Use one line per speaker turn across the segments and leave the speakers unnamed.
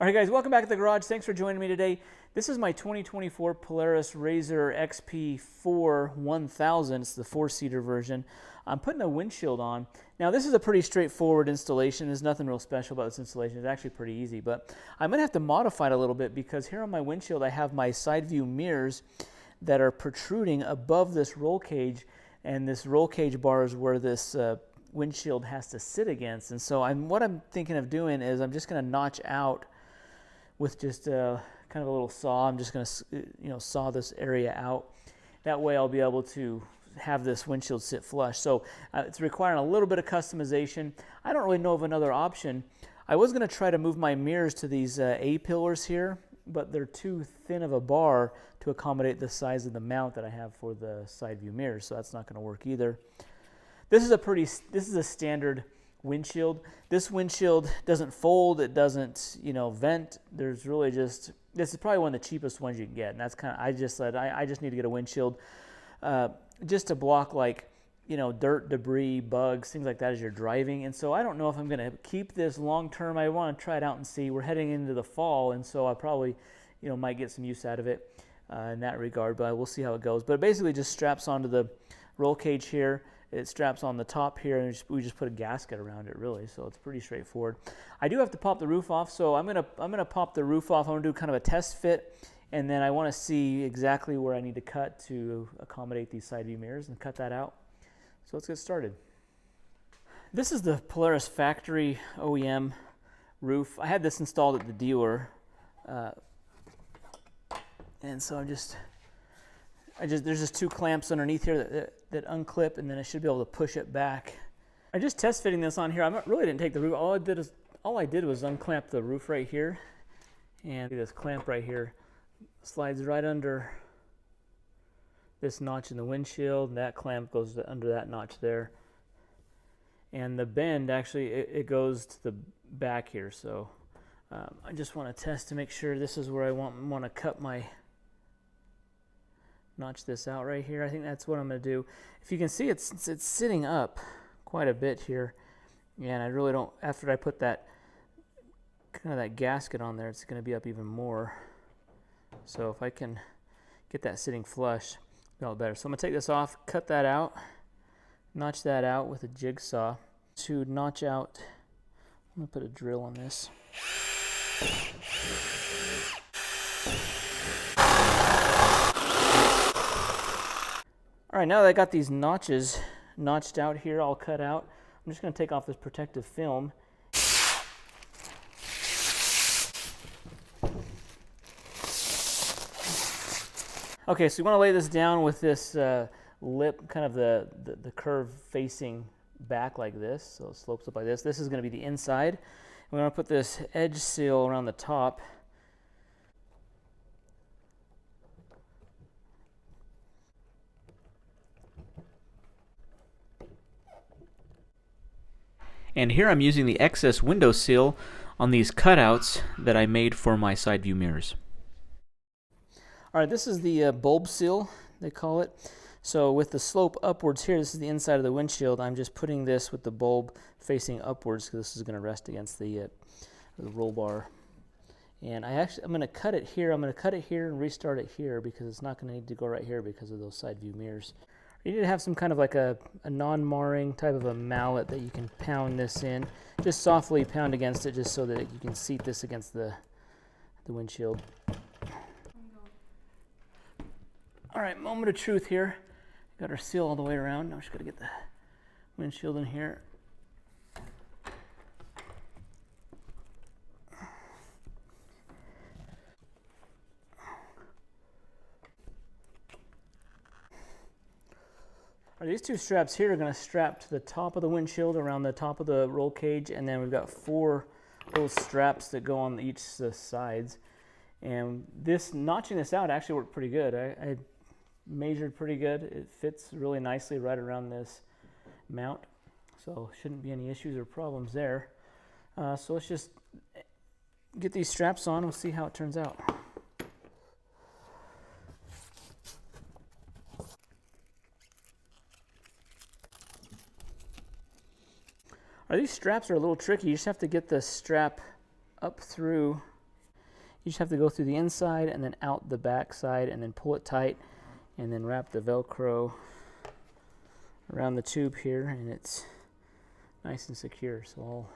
All right, guys, welcome back to the garage. Thanks for joining me today. This is my 2024 Polaris RZR XP4 1000. It's the 4-seater version. I'm putting a windshield on. Now, this is a pretty straightforward installation. There's nothing real special about this installation. It's actually pretty easy, but I'm going to have to modify it a little bit because here on my windshield, I have my side view mirrors that are protruding above this roll cage, and this roll cage bar is where this windshield has to sit against. And so what I'm thinking of doing is I'm just going to notch out with just kind of a little saw. I'm just going to saw this area out. That way I'll be able to have this windshield sit flush. So it's requiring a little bit of customization. I don't really know of another option. I was going to try to move my mirrors to these A-pillars here, but they're too thin of a bar to accommodate the size of the mount that I have for the side view mirrors, so that's not going to work either. This is a standard windshield. This windshield doesn't fold, it doesn't, vent. There's really this is probably one of the cheapest ones you can get, and that's kind of, I just said, I just need to get a windshield just to block dirt, debris, bugs, things like that as you're driving. And so I don't know if I'm going to keep this long term. I want to try it out and see. We're heading into the fall, and so I probably, might get some use out of it in that regard, but we'll see how it goes. But it basically just straps onto the roll cage here. It straps on the top here, and we just put a gasket around it, really. So it's pretty straightforward. I do have to pop the roof off, so I'm gonna pop the roof off. I'm gonna do kind of a test fit, and then I want to see exactly where I need to cut to accommodate these side view mirrors and cut that out. So let's get started. This is the Polaris factory OEM roof. I had this installed at the dealer, and so there's just two clamps underneath here that unclip, and then I should be able to push it back. I just test fitting this on here. Really didn't take the roof. All I did was unclamp the roof right here, and this clamp right here slides right under this notch in the windshield, and that clamp goes under that notch there. And the bend actually it goes to the back here. So I just want to test to make sure this is where I want to cut my. Notch this out right here. I think that's what I'm going to do. If you can see, it's sitting up quite a bit here, and I really don't. After I put that that gasket on there, it's going to be up even more. So if I can get that sitting flush, a lot better. So I'm going to take this off, cut that out, notch that out with a jigsaw. To notch out, I'm going to put a drill on this. All right, now that I got these notches notched out here, all cut out, I'm just going to take off this protective film. Okay, so you want to lay this down with this lip, kind of the curve facing back like this, so it slopes up like this. This is going to be the inside. We're going to put this edge seal around the top. And here I'm using the excess window seal on these cutouts that I made for my side view mirrors. All right, this is the bulb seal, they call it. So with the slope upwards here, this is the inside of the windshield. I'm just putting this with the bulb facing upwards because this is going to rest against the roll bar. And I'm going to cut it here. I'm going to cut it here and restart it here because it's not going to need to go right here because of those side view mirrors. You need to have some kind of like a non-marring type of a mallet that you can pound this in. Just softly pound against it just so that you can seat this against the windshield. All right, moment of truth here. Got our seal all the way around. Now we just got to get the windshield in here. These two straps here are going to strap to the top of the windshield around the top of the roll cage, and then we've got 4 little straps that go on each sides. And notching this out actually worked pretty good. I measured pretty good. It fits really nicely right around this mount, so shouldn't be any issues or problems there. So let's just get these straps on. We'll see how it turns out. These straps are a little tricky. You just have to get the strap up through You just have to go through the inside and then out the back side and then pull it tight and then wrap the Velcro around the tube here, and it's nice and secure. So all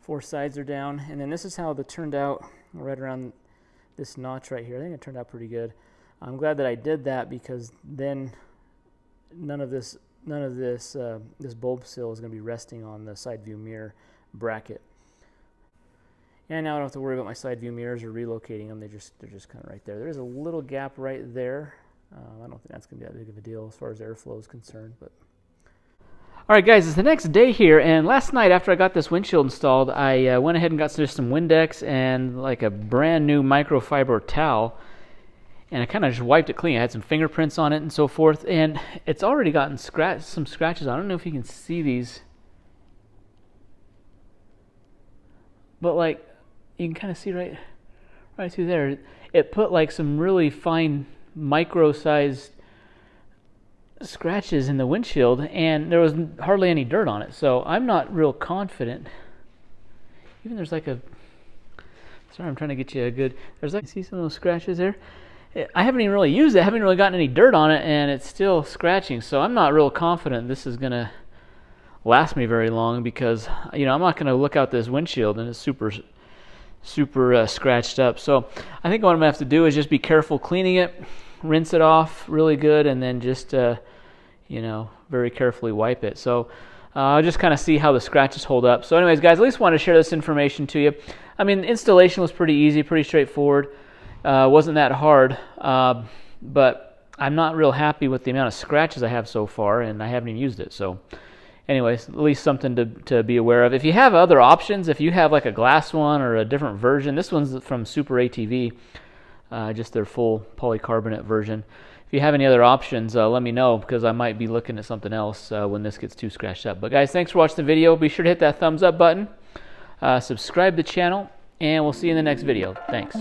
4 sides are down, and then this is how it turned out right around this notch right here. I think it turned out pretty good. I'm glad that I did that, because then none of this bulb seal is going to be resting on the side view mirror bracket. And now I don't have to worry about my side view mirrors or relocating them. They're just kind of right there. There is a little gap right there. I don't think that's going to be that big of a deal as far as airflow is concerned. But all right, guys, it's the next day here, and last night after I got this windshield installed, I went ahead and got just some Windex and like a brand new microfiber towel, and I kind of just wiped it clean. I had some fingerprints on it and so forth, and it's already gotten some scratches. I don't know if you can see these, but like you can kind of see right through there. It put like some really fine micro-sized scratches in the windshield, and there was hardly any dirt on it. So I'm not real confident. Even there's like a, sorry, I'm trying to get you a good, there's like, see some of those scratches there? I haven't even really used it. I haven't really gotten any dirt on it, and it's still scratching. So I'm not real confident this is going to last me very long, because, you know, I'm not going to look out this windshield and it's super scratched up. So I think what I'm going to have to do is just be careful cleaning it, rinse it off really good, and then just, you know, very carefully wipe it. So I'll just kind of see how the scratches hold up. So anyways, guys, at least wanted to share this information to you. I mean, the installation was pretty easy, pretty straightforward. Wasn't that hard, but I'm not real happy with the amount of scratches I have so far, and I haven't even used it. So anyways, at least something to be aware of. If you have other options, if you have like a glass one or a different version, this one's from Super ATV, just their full polycarbonate version. If you have any other options, let me know, because I might be looking at something else when this gets too scratched up. But guys, thanks for watching the video. Be sure to hit that thumbs up button, subscribe to the channel, and we'll see you in the next video. Thanks.